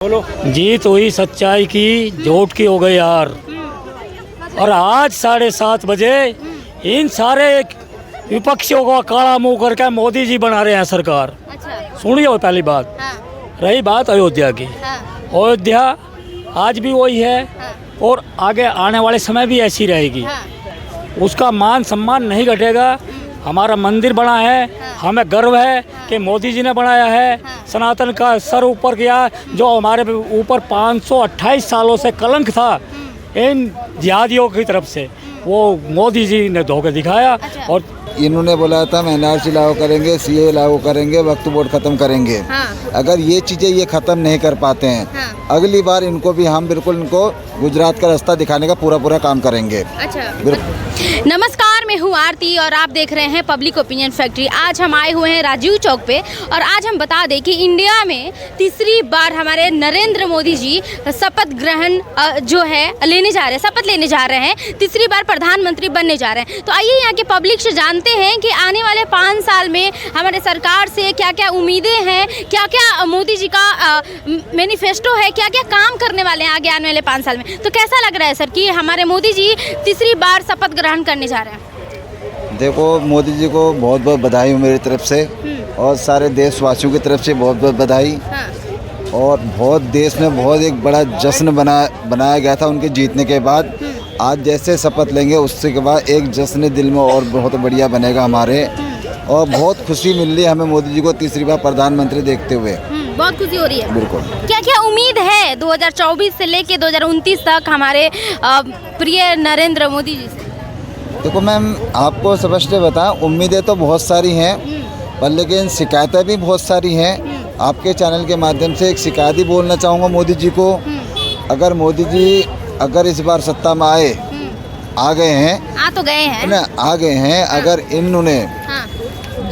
जीत हुई सच्चाई की, झूठ की हो गई यार। और आज 7:30 बजे इन सारे विपक्षियों को काला मुंह करके मोदी जी बना रहे हैं सरकार। अच्छा। सुनिए वो पहली बात। हाँ। रही बात अयोध्या की, हाँ। अयोध्या आज भी वही है हाँ। और आगे आने वाले समय भी ऐसी रहेगी। हाँ। उसका मान सम्मान नहीं घटेगा। हमारा मंदिर बना है, हमें गर्व है कि मोदी जी ने बनाया है, सनातन का सर ऊपर किया। जो हमारे ऊपर 528 सालों से कलंक था इन जिहादियों की तरफ से, वो मोदी जी ने धो के दिखाया। और इन्होंने बोला था हम एनआरसी लागू करेंगे, सीए लागू करेंगे, वक्फ बोर्ड खत्म करेंगे। हाँ। अगर ये चीज़ें ये ख़त्म नहीं कर पाते हैं, हाँ। अगली बार इनको भी हम बिल्कुल इनको गुजरात का रास्ता दिखाने का पूरा काम करेंगे। अच्छा। नमस्कार, मैं हूँ आरती और आप देख रहे हैं पब्लिक ओपिनियन फैक्ट्री। आज हम आए हुए हैं राजीव चौक पे और आज हम बता दें कि इंडिया में तीसरी बार हमारे नरेंद्र मोदी जी शपथ ग्रहण जो है लेने जा रहे हैं, शपथ लेने जा रहे हैं, तीसरी बार प्रधानमंत्री बनने जा रहे हैं। तो आइए यहाँ के पब्लिक से जानते हैं कि आने वाले 5 साल में हमारे सरकार से क्या क्या उम्मीदें हैं, क्या क्या मोदी जी का मैनिफेस्टो है, क्या क्या काम करने वाले हैं आगे आने वाले 5 साल में। तो कैसा लग रहा है सर कि हमारे मोदी जी तीसरी बार शपथ ग्रहण करने जा रहे हैं? देखो, मोदी जी को बहुत बहुत बधाई हो मेरी तरफ से और सारे देशवासियों की तरफ से बहुत बहुत बधाई। हाँ। और बहुत देश में बहुत एक बड़ा जश्न बनाया गया था उनके जीतने के बाद। आज जैसे शपथ लेंगे उससे के बाद एक जश्न दिल में और बहुत बढ़िया बनेगा हमारे। और बहुत खुशी मिल रही है हमें मोदी जी को तीसरी बार प्रधानमंत्री देखते हुए। बहुत खुशी हो रही है। बिल्कुल। क्या क्या उम्मीद है 2024 से लेके 2029 तक हमारे प्रिय नरेंद्र मोदी जी से? देखो मैम, आपको स्पष्ट बताएं, उम्मीदें तो बहुत सारी हैं पर लेकिन शिकायतें भी बहुत सारी हैं। आपके चैनल के माध्यम से एक शिकायत ही बोलना चाहूँगा मोदी जी को। अगर मोदी जी अगर इस बार सत्ता में आ गए हैं, आ तो गए हैं ना, आ गए हैं। अगर इन्होंने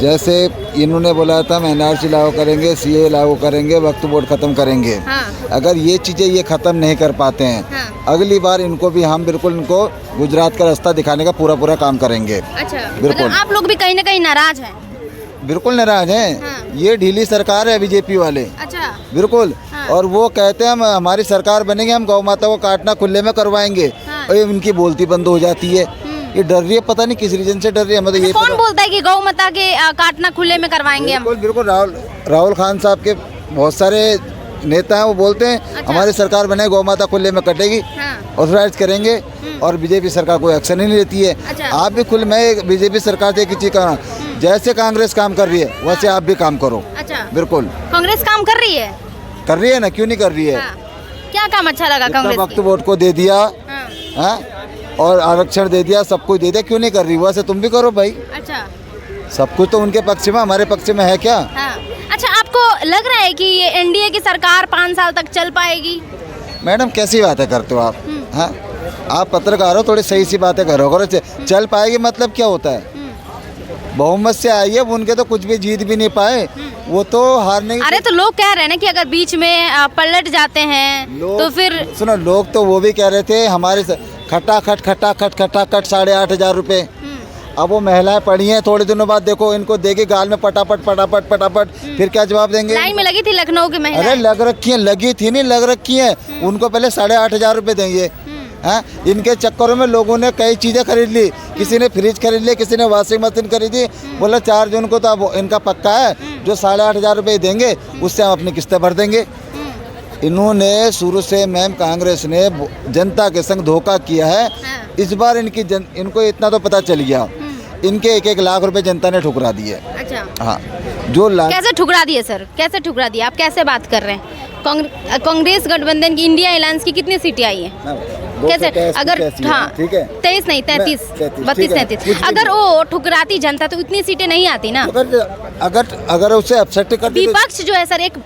जैसे इन्होंने बोला था हम एनआरसी लागू करेंगे, सीए लागू करेंगे, वक्फ बोर्ड खत्म करेंगे। अगर ये चीज़ें ये ख़त्म नहीं कर पाते हैं, अगली बार इनको भी हम बिल्कुल इनको गुजरात का रास्ता दिखाने का पूरा काम करेंगे। अच्छा। बिल्कुल। मतलब आप लोग भी कहीं ना कहीं नाराज हैं? बिल्कुल नाराज हैं। ये ढीली सरकार है बीजेपी वाले। अच्छा। बिल्कुल। और वो कहते हैं हम हमारी सरकार बनेंगे, हम गौ माता को काटना खुले में करवाएंगे। और ये उनकी बोलती बंद हो जाती है। ये डर रही है, पता नहीं किस रीजन से डर रही है। मतलब ये कौन बोलता है कि गौ माता के काटना खुले में करवाएंगे हम? बिल्कुल राहुल खान साहब के बहुत सारे नेता हैं, वो बोलते हैं अच्छा। हमारी सरकार बने, गौ माता खुले में कटेगी, ऑथराइज करेंगे। और बीजेपी सरकार कोई एक्शन ही नहीं लेती है। अच्छा। आप भी खुल में बीजेपी सरकार से एक चीज कहना, जैसे कांग्रेस काम कर रही है वैसे आप भी काम करो। अच्छा। बिल्कुल। कांग्रेस काम कर रही है? कर रही है ना, क्यों नहीं कर रही है? क्या काम अच्छा लगा कांग्रेस? वक्त वोट को दे दिया और आरक्षण दे दिया, सब कुछ दे दिया, क्यों नहीं कर रही? वैसे तुम भी करो भाई। अच्छा। सब कुछ तो उनके पक्ष में, हमारे पक्ष में है क्या? अच्छा, आपको लग रहा है कि ये एनडीए की सरकार 5 साल तक चल पाएगी? मैडम कैसी बातें करते हो आप? हाँ, आप पत्रकार हो, थोड़ी सही सी बातें करो। चल पाएगी मतलब क्या होता है? बहुमत से आई है, उनके तो कुछ भी जीत भी नहीं पाए, वो तो हारने। अरे तो लोग कह रहे हैं ना कि अगर बीच में पलट जाते हैं तो फिर सुनो, लोग तो वो भी कह रहे थे हमारे खटाखट 8,500 रुपये। अब वो महिलाएं पड़ी हैं, थोड़े दिनों बाद देखो इनको देगी गाल में पटापट, फिर क्या जवाब देंगे? लाइन में लगी थी लखनऊ की महिलाएं। अरे लग रखी है, लगी थी नहीं, लग रखी है। उनको पहले 8,500 रुपये देंगे। हाँ, इनके चक्करों में लोगों ने कई चीज़ें खरीद ली। किसी ने फ्रिज खरीद ली, किसी ने वॉशिंग मशीन खरीदी। बोला 4 जून को तो अब इनका पक्का है, जो 8,500 रुपये देंगे उससे हम अपनी किस्तें भर देंगे। इन्होंने शुरू से मैम कांग्रेस ने जनता के संग धोखा किया है। इस बार इनको इतना तो पता चल गया, इनके 1-1 लाख रुपए जनता ने ठुकरा दिए। अच्छा। हाँ, जो कैसे ठुकरा दिए सर? कैसे ठुकरा दिए? आप कैसे बात कर रहे हैं? कांग्रेस गठबंधन की, इंडिया अलायंस की कितनी सीटें आई हैं? कैसे? अगर हाँ, ठीक है, 23 नहीं 33, 32 33, अगर वो ठुकराती जनता तो इतनी सीटें नहीं आती ना। अगर उसे अपसेट कर विपक्ष जो है सर, एक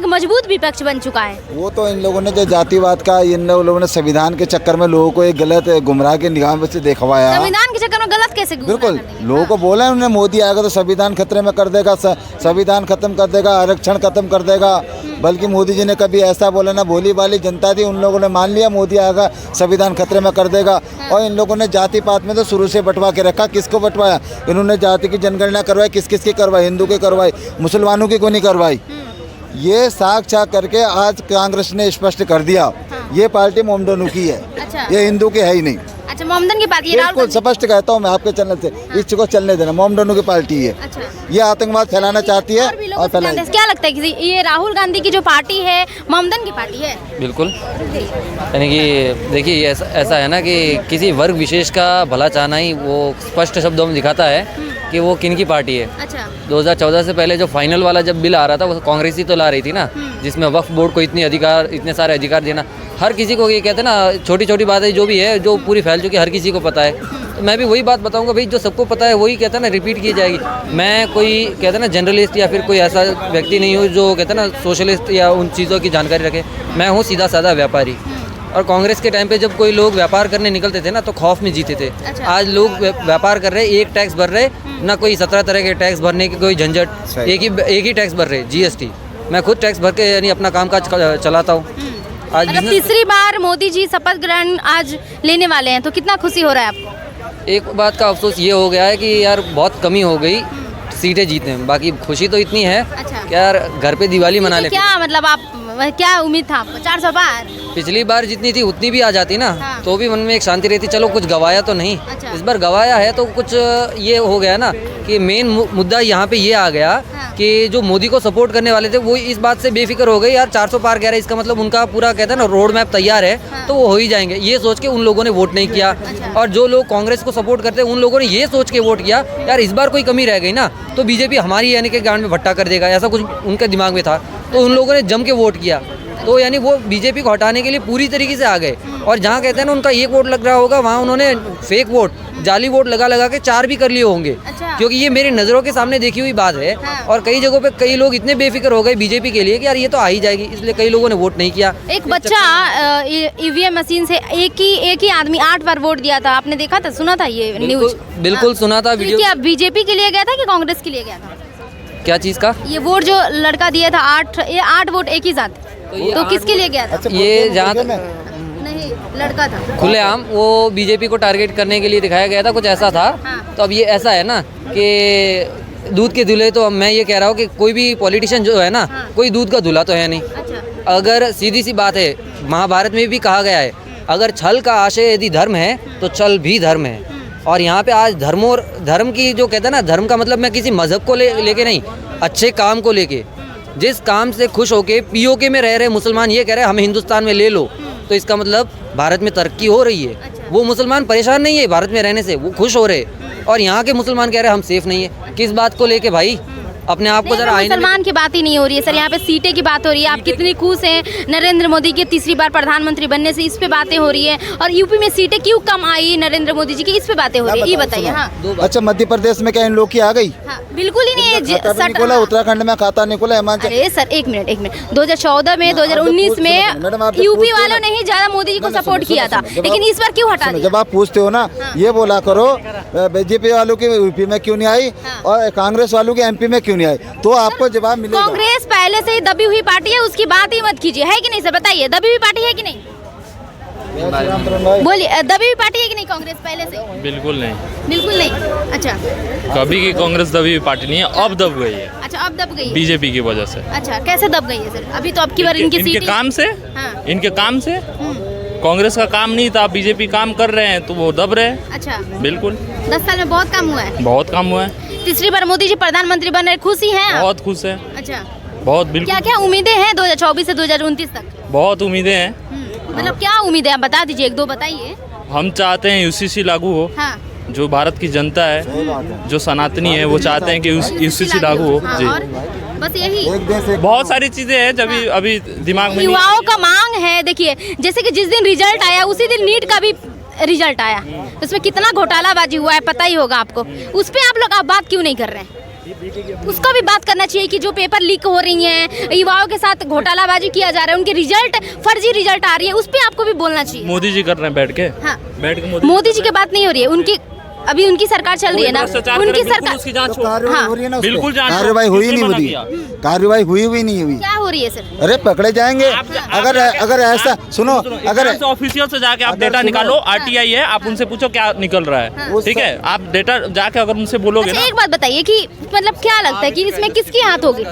मजबूत विपक्ष बन चुका है। वो तो इन लोगों ने जो जातिवाद का, इन लोगों ने संविधान के चक्कर में लोगों को एक गलत गुमराह के निगाह में से दिखवाया। संविधान के चक्कर में गलत कैसे? बिल्कुल, लोगों को बोला उन्होंने मोदी आएगा तो संविधान खतरे में कर देगा, संविधान खत्म कर देगा, आरक्षण खत्म कर देगा। बल्कि मोदी जी ने कभी ऐसा बोला ना, भोली भाली जनता थी, उन लोगों ने मान लिया मोदी आएगा संविधान खतरे में कर देगा। और इन लोगों ने जाति पात में तो शुरू से बंटवा के रखा। किसको बंटवाया? इन्होंने जाति की जनगणना करवाई, किस किस की करवाई? हिंदू की करवाई, मुसलमानों की क्यों नहीं करवाई? ये साक्षात करके आज कांग्रेस ने स्पष्ट कर दिया, ये पार्टी मोमडोनू की है, अच्छा। ये हिंदू की है ही नहीं। अच्छा, मोमडन की पार्टी है, राहुल बिल्कुल गांधी। स्पष्ट कहता हूँ मैं आपके चैनल से, इस चीज को चलने देना, मोमडोनू की पार्टी है, अच्छा। ये आतंकवाद फैलाना चाहती है और भी लोग और उसको जानते फैलाएगी। हैं। क्या लगता है कि ये राहुल गांधी की जो पार्टी है मोमडन की पार्टी है? बिल्कुल, यानी कि देखिए ये ऐसा है ना कि किसी वर्ग विशेष का भला चाहना ही वो स्पष्ट शब्दों में दिखाता है कि वो किन की पार्टी है। अच्छा। 2014 से पहले जो फाइनल वाला जब बिल आ रहा था वो कांग्रेस ही तो ला रही थी ना, जिसमें वक्फ बोर्ड को इतने सारे अधिकार देना, हर किसी को, ये कहते हैं ना छोटी छोटी बातें जो भी है जो पूरी फैल चुकी है, हर किसी को पता है। तो मैं भी वही बात बताऊंगा भाई, जो सबको पता है वही कहता है ना रिपीट की जाएगी। मैं कोई कहते हैं ना जर्नलिस्ट या फिर कोई ऐसा व्यक्ति नहीं हूँ जो कहते हैं ना सोशलिस्ट या उन चीज़ों की जानकारी रखे। मैं हूँ सीधा साधा व्यापारी। और कांग्रेस के टाइम पे जब कोई लोग व्यापार करने निकलते थे ना तो खौफ में जीते थे। अच्छा। आज लोग व्यापार कर रहे, एक टैक्स भर रहे ना, कोई 17 तरह के टैक्स भरने की कोई झंझट, एक ही टैक्स भर रहे, जीएसटी। मैं खुद टैक्स भर के यानी अपना कामकाज चलाता हूँ। आज मतलब तीसरी बार मोदी जी शपथ ग्रहण आज लेने वाले हैं, तो कितना खुशी हो रहा है आपको? एक बात का अफसोस ये हो गया है कि यार बहुत कमी हो गई सीटें जीतने में, बाकी खुशी तो इतनी है अच्छा। कि यार घर पे दिवाली मना ले। क्या मतलब आप क्या उम्मीद था आपको? 400 पार? पिछली बार जितनी थी उतनी भी आ जाती ना, हाँ। तो भी मन में एक शांति रहती, चलो कुछ गवाया तो नहीं। अच्छा। इस बार गवाया है तो कुछ ये हो गया ना कि मेन मुद्दा यहाँ पे ये आ गया हाँ। कि जो मोदी को सपोर्ट करने वाले थे वो इस बात से बेफिक्र हो गए, यार 400 पार कह रहे हैं, इसका मतलब उनका पूरा कहते हैं ना रोड मैप तैयार है, हाँ। तो वो हो ही जाएंगे, ये सोच के उन लोगों ने वोट नहीं किया। अच्छा। और जो लोग कांग्रेस को सपोर्ट करते हैं उन लोगों ने ये सोच के वोट किया, यार इस बार कोई कमी रह गई ना तो बीजेपी हमारी यानी कि गांड में भट्टा कर देगा, ऐसा कुछ उनके दिमाग में था, तो उन लोगों ने जम के वोट किया। तो यानी वो बीजेपी को हटाने के लिए पूरी तरीके से आ गए। और जहाँ कहते हैं ना उनका एक वोट लग रहा होगा, वहाँ उन्होंने फेक वोट, जाली वोट लगा के 4 भी कर लिए होंगे। अच्छा। क्योंकि ये मेरी नज़रों के सामने देखी हुई बात है। हाँ। और कई जगहों पे कई लोग इतने बेफिक्र हो गए बीजेपी के लिए कि यार ये तो आ ही जाएगी, इसलिए कई लोगों ने वोट नहीं किया। एक बच्चा ईवीएम मशीन से एक ही आदमी 8 बार वोट दिया था, आपने देखा था, सुना था ये न्यूज? बिल्कुल सुना था तो वीडियो। क्या बीजेपी के लिए गया था कि कांग्रेस के लिए गया था? क्या चीज़ का? ये वोट जो लड़का दिया था 8 वोट एक ही साथ, ये तो किसके लिए गया था? ये जहाँ नहीं, लड़का था खुलेआम वो बीजेपी को टारगेट करने के लिए दिखाया गया था, कुछ ऐसा था। हाँ। तो अब ये ऐसा है ना कि दूध के दूल्हे, तो अब मैं ये कह रहा हूँ कि कोई भी पॉलिटिशियन जो है ना, हाँ। कोई दूध का दूल्हा तो है नहीं। अच्छा। अगर सीधी सी बात है, महाभारत में भी कहा गया है, अगर छल का आशय यदि धर्म है तो छल भी धर्म है। और यहाँ पे आज धर्म की जो कहते हैं ना, धर्म का मतलब मैं किसी मजहब को लेके नहीं, अच्छे काम को लेके, जिस काम से खुश होके पीओके में रह रहे मुसलमान ये कह रहे हैं हमें हिंदुस्तान में ले लो, तो इसका मतलब भारत में तरक्की हो रही है। वो मुसलमान परेशान नहीं है भारत में रहने से, वो खुश हो रहे। और यहाँ के मुसलमान कह रहे हैं हम सेफ नहीं है। किस बात को लेके भाई? अपने आप को जरा आईने में। मुसलमान की बात ही नहीं हो रही है सर, यहाँ पे सीटें की बात हो रही है। आप कितनी खुश हैं नरेंद्र मोदी के तीसरी बार प्रधानमंत्री बनने से, इस पे बातें हो रही है। और यूपी में सीटें क्यों कम आई नरेंद्र मोदी जी की, इस पे बातें हो रही है, ये बताइए। हाँ अच्छा, मध्य प्रदेश में क्या इन लोग की आ गई? हाँ, बिल्कुल ही नहीं है खाता भी नहीं खोला, उत्तराखंड में खाता नहीं खोला, हिमाचल। अरे सर एक मिनट 2014 में 2019 में मैडम, आप जब यूपी पूछते हो वालों ना- ने ही ज्यादा मोदी जी को ना, सपोर्ट सुनो, किया था, सुनो, जब लेकिन आप- इस बार क्यों हटा सुनो, दिया? जब आप पूछते हो ना, ये बोला करो बीजेपी वालों की यूपी में क्यों नहीं आई हाँ। और कांग्रेस वालों की एमपी में क्यों नहीं आई, तो आपको जवाब मिलेगा। कांग्रेस पहले से ही दबी हुई पार्टी है, उसकी बात ही मत कीजिए, है कि नहीं सर? बताइए, दबी हुई पार्टी है कि नहीं? बोलिए, दबी हुई पार्टी है कि नहीं कांग्रेस पहले से? बिल्कुल नहीं, बिल्कुल नहीं। अच्छा कभी की कांग्रेस दबी हुई पार्टी नहीं है, अब दब गई है अच्छा, अब दब गई है। बीजेपी की वजह से। अच्छा, कैसे दब गई है सर? अभी तो अब की बार इनकी इनके सीट काम से, हाँ। इनके काम से हम्म, कांग्रेस का काम नहीं था, बीजेपी काम कर रहे हैं तो वो दब रहे हैं। अच्छा, बिल्कुल 10 साल में बहुत काम हुआ है। बहुत काम हुआ है, तीसरी बार मोदी जी प्रधानमंत्री बन रहे, खुशी हैं आप? बहुत खुश है, अच्छा, बहुत क्या बिल्कुल क्या उम्मीदें हैं 2024 से 2029 तक? बहुत उम्मीदें हैं। मतलब क्या उम्मीदें हैं, आप बता दीजिए, एक दो बताइए। हम चाहते हैं यूसीसी लागू हो, हाँ, जो भारत की जनता है, जो सनातनी है, वो चाहते हैं कि यूसीसी लागू हो। हाँ, जी, और बस यही। एक देश एक बहुत सारी चीजें हैं जब अभी दिमाग में नहीं। युवाओं का मांग है, देखिए जैसे कि जिस दिन रिजल्ट आया उसी दिन नीट का भी रिजल्ट आया, उसमें कितना घोटालाबाजी हुआ है पता ही होगा आपको। उस पे आप लोग बात क्यों नहीं कर रहे हैं? उसका भी बात करना चाहिए कि जो पेपर लीक हो रही हैं, युवाओं के साथ घोटालाबाजी किया जा रहा है, उनके रिजल्ट फर्जी रिजल्ट आ रही है, उस पे आपको भी बोलना चाहिए। मोदी जी कर रहे हैं बैठ के, हाँ, बैठ के मोदी जी की बात नहीं हो रही है, उनकी अभी उनकी सरकार चल रही है ना, उनकी सरकार उसकी जांच तो कार्रवाई हो रही है ना, उस पे। बिल्कुल जांच हो। कार्रवाई हुई नहीं किसने हुई, मना किया? कार्रवाई हुई नहीं हुई। क्या हो रही है सर? अरे पकड़े जाएंगे अगर ऐसा सुनो, अगर ऑफिशियल से जाके आप अगर डेटा सुनो- निकालो, आरटीआई है, आप उनसे पूछो क्या निकल रहा है, ठीक है? आप डेटा जाके अगर उनसे बोलोगे अच्छा ना, एक बात बताइए कि मतलब क्या लगता है कि इसमें किसकी हाथ होगी?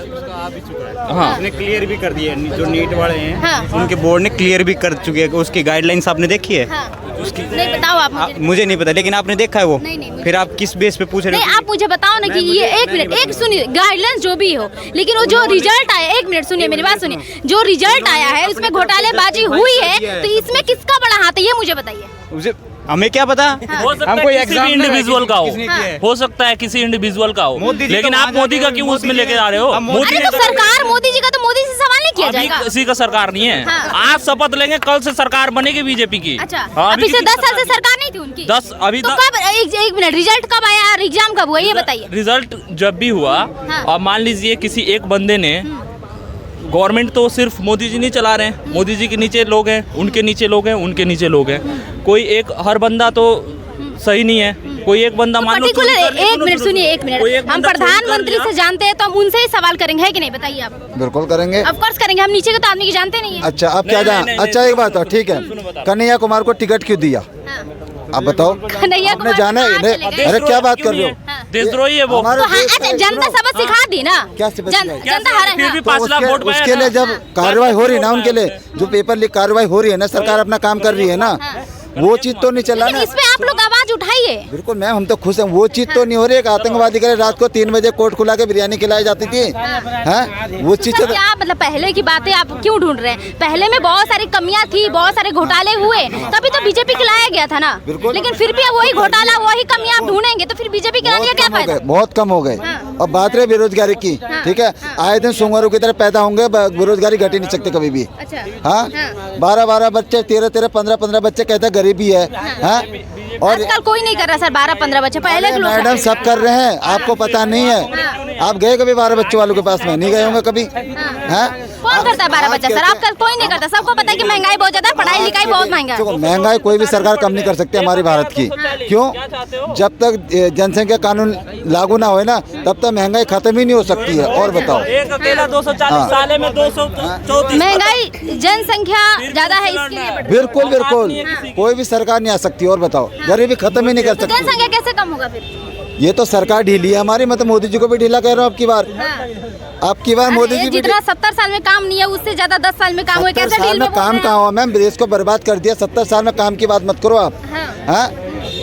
हाँ उसने क्लियर भी कर दिया, जो नीट वाले हैं हाँ। उनके बोर्ड ने क्लियर भी कर चुके हैं। उसकी गाइडलाइंस आपने देखी है? हाँ। नहीं बताओ आप मुझे। मुझे नहीं पता, लेकिन आपने देखा है वो? नहीं, मुझे फिर आप किस बेस पे पूछ रहे नहीं, हो? आप मुझे बताओ ना कि ये एक मिनट, एक सुनिए, गाइडलाइंस जो भी हो, लेकिन वो जो रिजल्ट आया, एक मिनट सुनिए मेरी बात सुनिए, जो रिजल्ट आया है उसमें घोटालेबाजी हुई है, तो इसमें किसका बड़ा हाथ है ये मुझे बताइए। उसे हमें क्या पता? हो सकता हम है कोई किसी एग्जाम भी इंडिविजुअल का हो, किसने किया है? हो सकता है किसी इंडिविजुअल का हो, मोदी जी लेकिन तो आप वहाँ मोदी का जाके क्यों मोदी उसमें जी लेके ने- जा रहे हो? अब मोदी मोदी अरे तो सरकार मोदी जी का, तो मोदी से सवाल नहीं किया अभी जाएगा। किसी का सरकार नहीं है, हाँ। आज शपथ लेंगे, कल से सरकार बनेगी बीजेपी की। अच्छा, हाँ, अभी से किसी 10 की साल से सरकार सरकार नहीं थी उनकी। 10 अभी तो तक कब एक मिनट, रिजल्ट कब आया और एग्जाम कब हुआ ये बताइए। रिजल्ट जब भी हुआ, हाँ। और मान लीजिए किसी एक बंदे ने, गवर्नमेंट तो सिर्फ मोदी जी नहीं चला रहे हैं, मोदी जी के नीचे लोग हैं, उनके नीचे लोग हैं, उनके नीचे लोग हैं, कोई एक हर बंदा तो सही नहीं है, कोई एक बंदा मान लो चोरी पर्टिकुलर कर लिया, एक सुनो, मिनट सुनो, सुनिए, एक कोई मिनट, हम बंदा चोरी कर प्रधानमंत्री लिया। से जानते हैं तो हम उनसे ही सवाल करेंगे, है कि नहीं बताइए आप। बिल्कुल करेंगे। ऑफ कोर्स करेंगे, हम नीचे के तो आदमी की जानते नहीं है। अच्छा आप क्या नहीं, जान नहीं, अच्छा नहीं, एक बात है, ठीक है, सुनो बता। कन्हैया कुमार को टिकट क्यों दिया हाँ। आप बताओ? कन्हैया आपने कुमार जाना है? कहाँ नहीं, चले गए? अरे क्या बात कर रहे हो? हाँ। देशद्रोही है वो। हमारे तो हाँ, देश अच्छा का- जनता सुनो, सबक सिखा दी ना। क्या सबक सिखाई? जनता हरा फिर भी हाँ। 5 लाख वोट पाया उसके लिए ना। जब कार्रवाई हो रही है ना, उनके लिए जो पेपर लीक कार्रवाई हो रही है ना, सरकार अपना काम कर रही है ना, वो चीज तो नहीं चला लेकिन ना। इस पे आप लोग आवाज उठाइए। बिल्कुल मैम, हम तो खुश हैं, वो चीज तो नहीं हो रही है। आतंकवादी के लिए रात को 3 बजे कोर्ट खुला के बिरयानी खिलाई जाती थी, हैं? वो चीज सर तो क्या मतलब पहले की बातें आप क्यों ढूंढ रहे हैं? पहले में बहुत सारी कमियां थी, बहुत सारे घोटाले हुए, तभी तो बीजेपी खिलाया गया था ना। बिल्कुल। लेकिन फिर भी वही घोटाला, वही कमियां आप ढूंढेंगे तो फिर बीजेपी खिलाने का क्या कम हो फायदा? गए, बहुत कम हो गए। हाँ। और बात रही बेरोजगारी की, ठीक है, आए दिन सुंगरों की तरह पैदा होंगे, बेरोजगारी घट ही नहीं सकते कभी भी। अच्छा हाँ, 12-12 बच्चे, 13-13, 15-15 बच्चे, कहते हैं गरीबी है, हाँ? और आजकल कोई नहीं कर रहा सर 12-15 बच्चे, पहले के लोग मैडम करते सब कर रहे हैं, आपको पता नहीं है। आप गए कभी 12 बच्चों वालों के पास में? नहीं गए होंगे कभी, हैं? कौन करता है 12 बच्चा सर? आप कोई नहीं करता, सबको पता है कि महंगाई बहुत ज्यादा है, पढ़ाई लिखाई बहुत महंगा है। देखो, महंगाई कोई भी सरकार कम नहीं कर सकती हमारी भारत की। क्यों? जब तक जनसंख्या कानून लागू ना होए ना, तब तक महंगाई खत्म ही नहीं हो सकती है। और बताओ, एक अकेला 240 साल में 234 महंगाई, जनसंख्या ज्यादा है इसके लिए बढ़- बिल्कुल बिल्कुल कोई भी सरकार नहीं आ सकती। और बताओ, गरीबी खत्म ही नहीं कर तो सकती। जनसंख्या कैसे कम होगा फिर? ये तो सरकार ढीली है हमारी, मैं तो मोदी जी को भी ढीला कह रहा हूँ। आपकी बार मोदी अरे जी भी जितना 70 साल में काम नहीं है उससे ज्यादा 10 साल में काम हुए, 70 कैसे साल डील में में बोल काम रहे हैं? कहाँ हुआ मैम? देश को बर्बाद कर दिया। 70 साल में काम की बात मत करो आप, हाँ। हाँ?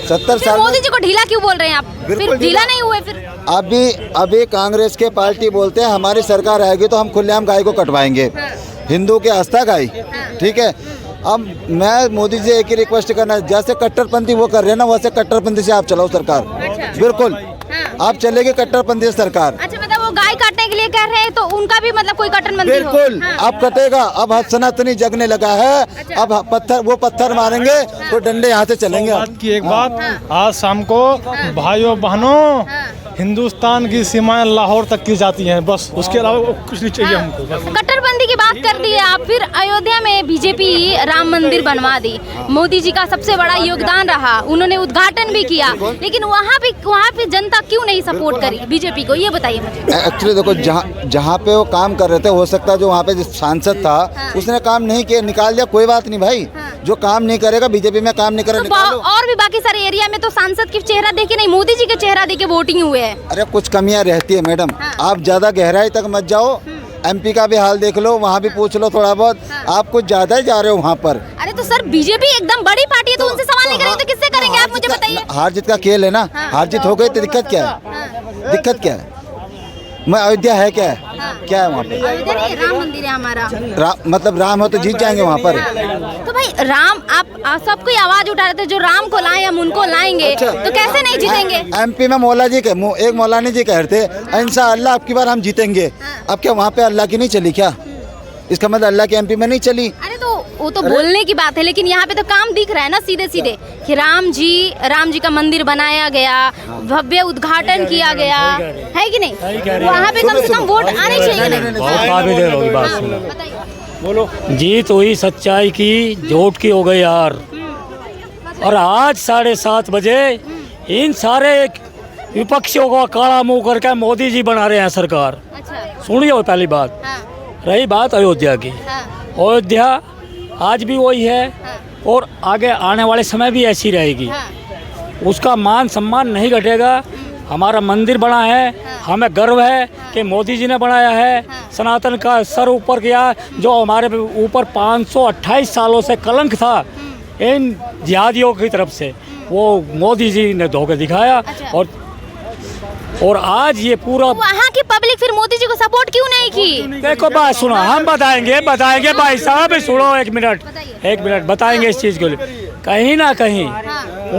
70 फिर साल मोदी में जी को ढीला क्यों बोल रहे हैं आप? बिल्कुल फिर ढीला ढीला। नहीं हुए फिर? अभी कांग्रेस के पार्टी बोलते हैं हमारी सरकार आएगी तो हम खुलेआम गाय को कटवाएंगे, हिंदू के आस्था गाय, ठीक है। अब मैं मोदी जी एक ही रिक्वेस्ट करना, जैसे कट्टरपंथी वो कर रहे हैं ना, वैसे कट्टरपंथी से आप चलाओ सरकार। बिल्कुल आप चलेगी कट्टरपंथी से सरकार, अच्छा मतलब वो गाय काटने के लिए कह रहे हैं तो उनका भी मतलब कोई कट्टरपंथी हो? बिल्कुल। हाँ। अब कटेगा, अब सनातनी जगने लगा है। अब पत्थर मारेंगे तो डंडे यहाँ से चलेंगे। बात की एक बात, आज शाम को भाइयों बहनों, हिंदुस्तान की सीमाएं लाहौर तक की जाती हैं, बस उसके अलावा कुछ नहीं चाहिए हमको। बस कट्टरपंथी की बात कर दी है आप। फिर अयोध्या में बीजेपी राम मंदिर बनवा दी, मोदी जी का सबसे बड़ा योगदान रहा, उन्होंने उद्घाटन भी किया, लेकिन वहाँ पे जनता क्यों नहीं सपोर्ट करी बीजेपी को, ये बताइए मुझे। एक्चुअली देखो, जहाँ पे वो काम कर रहे थे, हो सकता है जो वहाँ पे जो सांसद था उसने काम नहीं किया, निकाल दिया, कोई बात नहीं भाई। जो काम नहीं करेगा, बीजेपी में काम नहीं करेगा, तो निकालो। और भी बाकी सारे एरिया में तो सांसद की चेहरा देखे नहीं, मोदी जी के चेहरा देखे वोटिंग हुए है। अरे कुछ कमियां रहती है मैडम, आप ज्यादा गहराई तक मत जाओ। एमपी का भी हाल देख लो, वहाँ भी पूछ लो थोड़ा बहुत। आप कुछ ज्यादा ही जा रहे हो वहाँ पर। अरे तो सर बीजेपी एकदम बड़ी पार्टी है, तो उनसे सवाल नहीं करेंगे तो किससे करेंगे आप मुझे बताइए। हार जीत का खेल है ना, हार जीत हो गई तो दिक्कत क्या है? दिक्कत क्या है? मैं अयोध्या है क्या है? क्या है वहाँ पे? अयोध्या नहीं, राम मंदिर है हमारा। मतलब राम हो तो जीत जाएंगे वहाँ पर। तो भाई राम, आप सबको आवाज उठा रहे थे, जो राम को लाए हम उनको लाएंगे, तो कैसे नहीं जीतेंगे? एमपी में मौला जी के एक मौलानी जी कह रहे थे इंशाअल्लाह अब की बार हम जीतेंगे। अब क्या वहाँ पे अल्लाह की नहीं चली क्या? इसका मतलब अल्लाह के एमपी में नहीं चली? अरे तो वो तो बोलने की बात है, लेकिन यहाँ पे तो काम दिख रहा है ना सीधे सीधे कि राम जी का मंदिर बनाया गया, भव्य उद्घाटन किया गया, है कि नहीं? वहाँ पे कम से कम वोट आने चाहिए ना। बहुत काबिल देर होगी बात हाँ, सुनो। बताइए। जीत हुई सच्चाई की, झूठ की हो गई यार। और आज 7:30 बजे इन सारे विपक्षियों को काला मुंह करके मोदी जी बना रहे हैं सरकार। अच्छा। सुनिए वो पहली बात। हाँ। रही बात अयोध्या की, हाँ। अयोध्या आज भी वही है और आगे आने वाले समय भी ऐसी रहेगी। हाँ। उसका मान सम्मान नहीं घटेगा। हमारा मंदिर बना है, हमें गर्व है कि मोदी जी ने बनाया है, सनातन का सर ऊपर किया। जो हमारे ऊपर 528 सालों से कलंक था इन जिहादियों की तरफ से, वो मोदी जी ने धो के दिखाया। अच्छा। और आज ये पूरा वहाँ की पब्लिक फिर मोदी जी को सपोर्ट क्यों नहीं की? देखो बात सुनो, हम बताएंगे भाई साहब, सुनो एक मिनट बताएंगे इस चीज़ के लिए। कहीं ना कहीं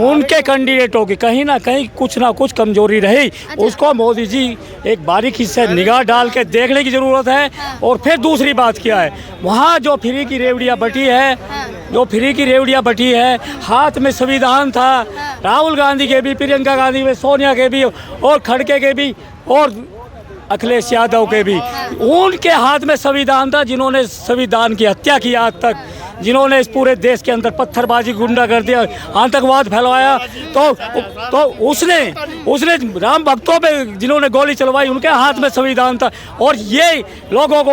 उनके कैंडिडेटों की कहीं ना कहीं कुछ ना कुछ कमजोरी रही। उसको मोदी जी एक बारीकी से निगाह डाल के देखने की ज़रूरत है। और फिर दूसरी बात क्या है, वहाँ जो फ्री की रेवड़ियाँ बटी है, हाथ में संविधान था, राहुल गांधी के भी, प्रियंका गांधी में, सोनिया के भी और खड़गे के भी और अखिलेश यादव के भी, उनके हाथ में संविधान था, जिन्होंने संविधान की हत्या की आज तक, जिन्होंने इस पूरे देश के अंदर पत्थरबाजी, गुंडागर्दी, आतंकवाद फैलाया। तो उसने राम भक्तों पे जिन्होंने गोली चलवाई, उनके हाथ में संविधान था। और ये लोगों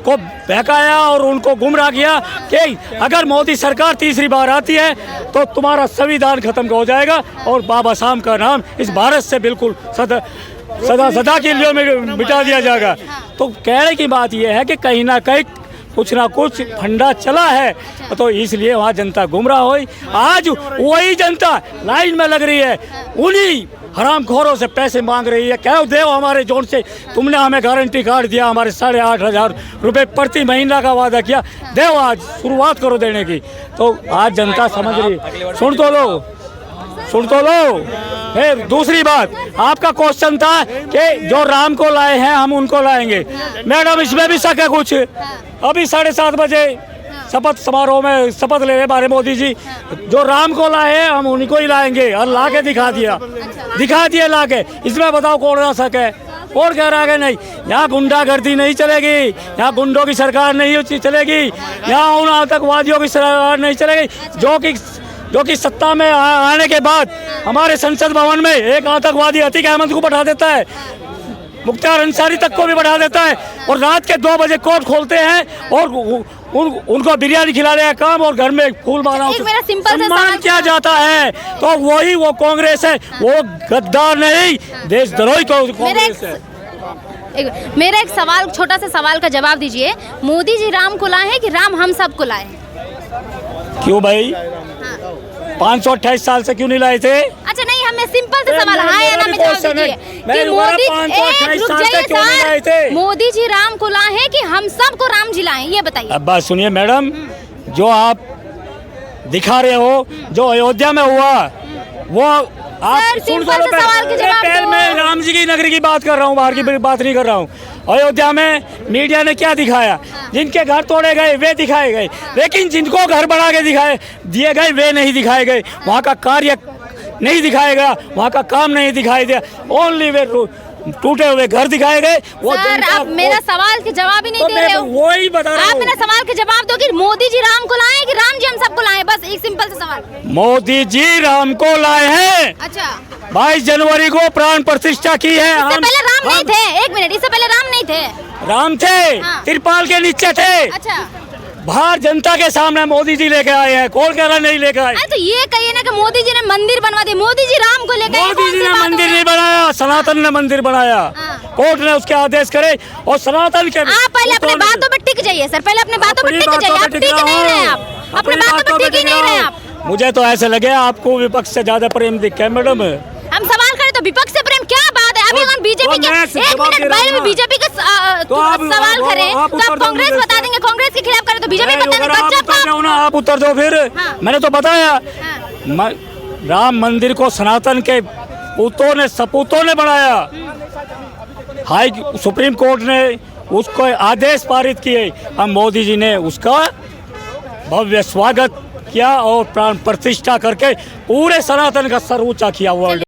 को बहकाया और उनको गुमराह किया कि अगर मोदी सरकार तीसरी बार आती है तो तुम्हारा संविधान खत्म हो जाएगा और बाबा साहब का नाम इस भारत से बिल्कुल सदा के लिए मिटा दिया जाएगा। तो कहने की बात यह है कि कहीं ना कहीं कुछ ना कुछ फंडा चला है, तो इसलिए वहाँ जनता गुमराह हुई। आज वही जनता लाइन में लग रही है, उन्हीं हरामखोरों से पैसे मांग रही है। क्या दे हमारे जोन से, तुमने हमें गारंटी कार्ड दिया, हमारे 8,500 रुपये प्रति महीना का वादा किया, दे आज शुरुआत करो देने की। तो आज जनता समझ रही है। सुन तो लो। फिर दूसरी बात, आपका क्वेश्चन था कि जो राम को लाए हैं हम उनको लाएंगे। मैडम इसमें भी शक है कुछ। अभी 7:30 बजे शपथ समारोह में शपथ ले रहे हमारे मोदी जी, जो राम को लाए हैं हम उन्हीं को ही लाएंगे, और ला के दिखा दिया ला के। इसमें बताओ कौन सा शक है? कौन कह रहा है नहीं? यहाँ गुंडागर्दी नहीं चलेगी, यहाँ गुंडों की सरकार नहीं चलेगी, यहाँ उन आतंकवादियों की सरकार नहीं चलेगी जो कि सत्ता में आने के बाद हमारे संसद भवन में एक आतंकवादी अतीक अहमद को बैठा देता है, मुख्तार अंसारी तक को भी बढ़ा देता है, और रात के 2 बजे कोर्ट खोलते हैं और उनको बिरयानी खिलाने का काम और घर में फूल माला सम्मान किया जाता है। तो वही वो कांग्रेस है, वो गद्दार नहीं, देशद्रोही कांग्रेस है। मेरा एक सवाल, छोटा सा सवाल का जवाब दीजिए। मोदी जी राम को लाए हैं कि राम हम सब को लाए हैं? क्यों भाई? 528 साल से क्यों नहीं लाए थे? अच्छा नहीं, हमें सिंपल से सवाल हाँ या ना में जवाब दीजिए कि मोदी जी राम को लाए हैं कि हम सबको राम जी लाए, ये बताइए। अब बात सुनिए मैडम, जो आप दिखा रहे हो जो अयोध्या में हुआ, वो आप सिंपल से सवाल के जवाब दो। मैं राम जी की नगरी की बात कर रहा हूँ, बाहर की बात नहीं कर रहा हूँ। अयोध्या में मीडिया ने क्या दिखाया? जिनके घर तोड़े गए वे दिखाए गए, लेकिन जिनको घर बना के दिए गए वे नहीं दिखाए गए। वहाँ का कार्य नहीं दिखाया गया, वहाँ का काम नहीं दिखाई दिया, ओनली वे टूटे हुए घर दिखाए गए। वो सर आप मेरा सवाल के जवाब ही नहीं दे रहे हो। वही बता रहा हूं। आप मेरा सवाल के जवाब दो कि मोदी जी राम को लाए कि राम जी हम सबको लाए? बस एक सिंपल सा सवाल। मोदी जी राम को लाए हैं। अच्छा, 22 जनवरी को प्राण प्रतिष्ठा की है। इससे पहले राम नहीं थे? एक मिनट, इससे पहले राम नहीं थे? राम थे, तिरपाल के नीचे थे। अच्छा, बाहर जनता के सामने मोदी जी लेके आए हैं। कौन कह रहा नहीं लेके आए? तो ये कहिए ना कि मोदी जी ने मंदिर बनवा दिया, मोदी जी राम को लेके आए। मोदी जी ने मंदिर नहीं बनाया, सनातन ने मंदिर बनाया। कोर्ट ने उसके आदेश करे और सनातन के। आप पहले अपने बातों पर टिक जाइए सर, पहले अपने बातों पर टिक जाइए। आप टिक नहीं रहे, आप अपने बातों पर टिक ही नहीं रहे। आप, मुझे तो ऐसे लगे आपको विपक्ष से ज्यादा प्रेम दिखे मैडम। हम सवाल करें तो विपक्ष से प्रेम क्या बात है? अभी हम बीजेपी के, एक मिनट पहले बीजेपी का सवाल करें तो आप कांग्रेस बता देंगे, कांग्रेस के खिलाफ करें तो बीजेपी बता देंगे। आप उत्तर दो फिर। मैंने तो बताया, राम मंदिर को सनातन के सपूतों ने बनाया। हाई सुप्रीम कोर्ट ने उसको आदेश पारित किए, अब मोदी जी ने उसका भव्य स्वागत किया और प्राण प्रतिष्ठा करके पूरे सनातन का सर ऊंचा किया वर्ल्ड।